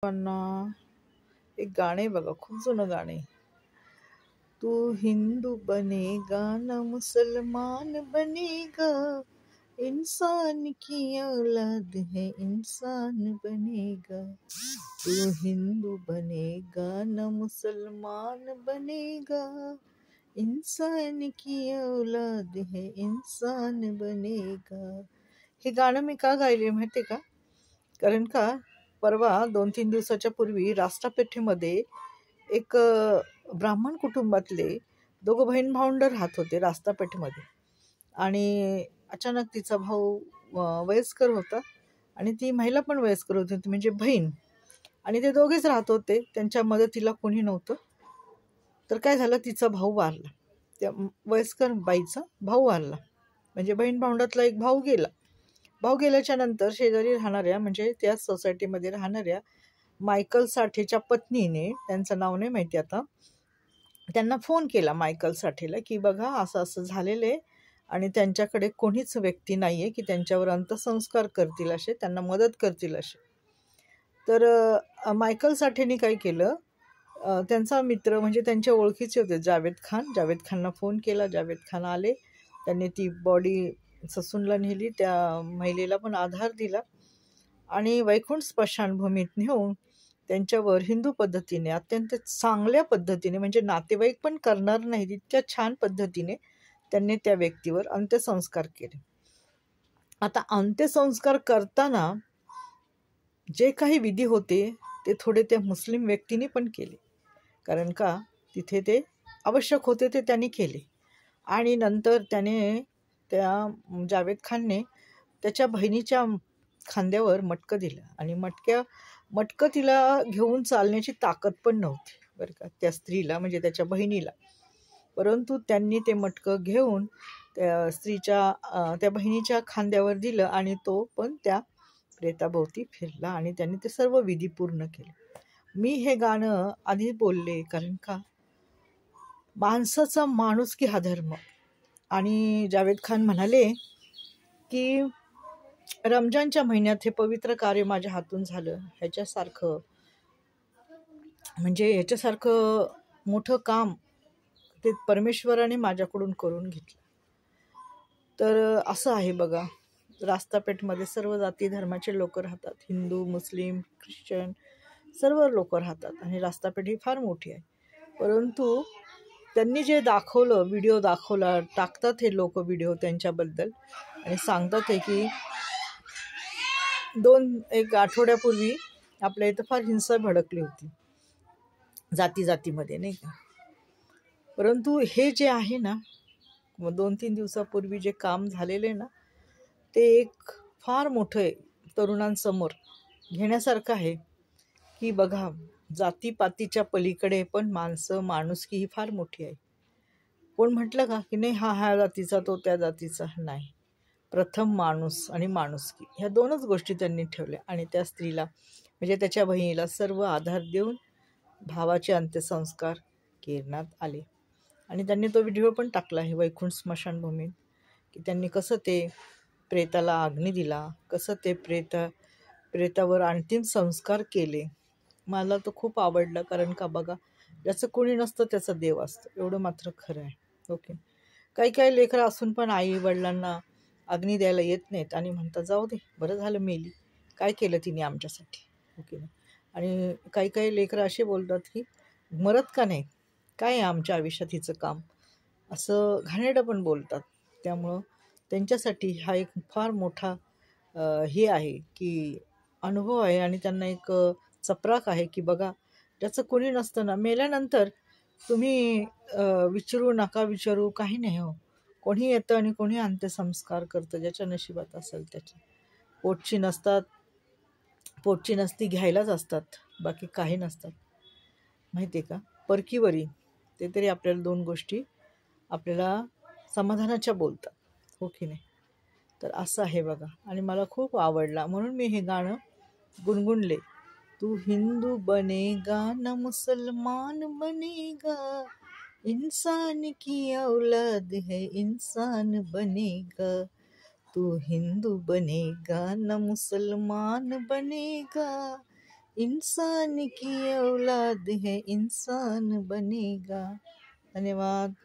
पण एक गाणं आहे बघा, खूप जुनं गाणं आहे. तू हिंदू बनेगा ना मुसलमान बनेगा, इंसान की औलाद है इंसान बनेगा. तू हिंदू बनेगा ना मुसलमान बनेगा, इंसान की औलाद है इंसान बनेगा. हे गाणं मी का गायले माहिती का? कारण का परवा 2-3 दिवसाच्या पूर्वी राष्ट्रपेठेमध्ये एक ब्राह्मण कुटुंबातले दोघं बहीण भावंड राहत होते राष्ट्रपेठेमध्ये. आणि अचानक तिचा भाऊ वयस्कर होता आणि ती महिला पण वयस्कर होती, म्हणजे बहीण. आणि ते दोघेच राहत होते, त्यांच्या मदतीला कोणी नव्हतं. तर काय झालं, तिचा भाऊ वारला, त्या वयस्कर बाईचा भाऊ वारला. म्हणजे बहीण भावंडातला एक भाऊ गेला. भाऊ गेल्याच्या नंतर शेजारी राहणाऱ्या, म्हणजे त्याच सोसायटीमध्ये राहणाऱ्या मायकल साठेच्या पत्नीने, त्यांचं नाव नाही माहिती आता, त्यांना फोन केला मायकल साठेला की बघा असं असं झालेलं आहे आणि त्यांच्याकडे कोणीच व्यक्ती नाही आहे की त्यांच्यावर अंत्यसंस्कार करतील असे, त्यांना मदत करतील असे. तर मायकल साठेने काय केलं, त्यांचा मित्र म्हणजे त्यांच्या ओळखीचे होते जावेद खान, जावेद खानला फोन केला. जावेद खान आले, त्यांनी ती बॉडी ससूनला नेली, त्या महिलेला पण आधार दिला आणि वैकुंठ स्मशानभूमीत नेऊन त्यांच्यावर हिंदू पद्धतीने, अत्यंत चांगल्या पद्धतीने, म्हणजे नातेवाईक पण करणार नाहीत इतक्या छान पद्धतीने त्यांनी त्या व्यक्तीवर अंत्यसंस्कार केले. आता अंत्यसंस्कार करताना जे काही विधी होते ते थोडे त्या मुस्लिम व्यक्तीने पण केले, कारण का तिथे ते आवश्यक होते ते त्यांनी केले. आणि नंतर त्याने, त्या जावेद खानने त्याच्या बहिणीच्या खांद्यावर मटकं दिलं आणि मटकं तिला घेऊन चालण्याची ताकद पण नव्हती बरं का त्या स्त्रीला, म्हणजे त्याच्या बहिणीला. परंतु त्यांनी ते मटकं घेऊन त्या स्त्रीच्या, त्या बहिणीच्या खांद्यावर दिलं आणि तो पण त्या प्रेताभोवती फिरला आणि त्यांनी ते सर्व विधी पूर्ण केले. मी हे गाणं आधी बोलले कारण का माणसाचा माणुसकी हा धर्म. आणि जावेद खान म्हणाले की रमजानच्या महिन्यात हे पवित्र कार्य माझ्या हातून झालं, ह्याच्यासारखं मोठं काम ते परमेश्वराने माझ्याकडून करून घेतलं. तर असं आहे बघा, रास्तापेठमध्ये सर्व जाती धर्माचे लोक राहतात, हिंदू, मुस्लिम, ख्रिश्चन सर्व लोक राहतात आणि रास्तापेठ ही फार मोठी आहे. परंतु त्यांनी जे दाखवलं, व्हिडिओ दाखवला, टाकतात हे लोक व्हिडिओ त्यांच्याबद्दल आणि सांगतात आहे की 1 आठवड्यापूर्वी आपल्या इथं फार हिंसा भडकली होती जातीमध्ये, नाही का. परंतु हे जे आहे ना, 2-3 दिवसापूर्वी जे काम झालेलं आहे ना, ते एक फार मोठं आहे, तरुणांसमोर घेण्यासारखं आहे की बघा, जातीपातीच्या पलीकडे पण माणुसकी ही फार मोठी आहे. कोण म्हटलं का की नाही ह्या जातीचा तो त्या जातीचा, नाही. प्रथम माणूस आणि माणुसकी ह्या 2च गोष्टी त्यांनी ठेवल्या आणि त्या स्त्रीला, म्हणजे त्याच्या बहिणीला सर्व आधार देऊन भावाचे अंत्यसंस्कार करण्यात आले. आणि त्यांनी तो व्हिडिओ पण टाकला आहे वैकुंठ स्मशानभूमीत, की त्यांनी कसं ते प्रेताला अग्नी दिला, कसं ते प्रेतावर अंतिम संस्कार केले. मला तो खूप आवडला, कारण का बघा, ज्याचं कोणी नसतं त्याचं देव असतं, एवढं मात्र खरं आहे. ओके. काही लेकरं असून पण आई वडिलांना अग्नी द्यायला येत नाहीत आणि म्हणतात जाऊ दे, बरं झालं मेली, काय केलं तिने आमच्यासाठी. ओके. आणि काही लेकरं असे बोलतात की मरत का नाही, काय आहे आमच्या आयुष्यात हिचं काम, असं घाणेरडं पण बोलतात. त्यामुळं त्यांच्यासाठी हा एक फार मोठा हे आहे की अनुभव आहे आणि त्यांना एक चपराक आहे की बघा, ज्याचं कोणी नसतं ना, मेल्यानंतर तुम्ही विचारू नका, विचारू काही नाही हो. कोणी येतं आणि कोणी अंत्यसंस्कार करतं, ज्याच्या नशिबात असेल त्याच्या. पोटची नसती घ्यायलाच असतात, बाकी काही नसतात, माहिती आहे का. परकीवरी ते तरी आपल्याला 2 गोष्टी आपल्याला समाधानाच्या बोलतात, हो की नाही. तर असं आहे बघा, आणि मला खूप आवडला म्हणून मी हे गाणं गुणगुणले. तू हिंदू बनेगा ना मुसलमान बनेगा, इंसान की औलाद है इंसान बनेगा. तू हिंदू बनेगा ना मुसलमान बनेगा, इंसान की औलाद है इंसान बनेगा। धन्यवाद।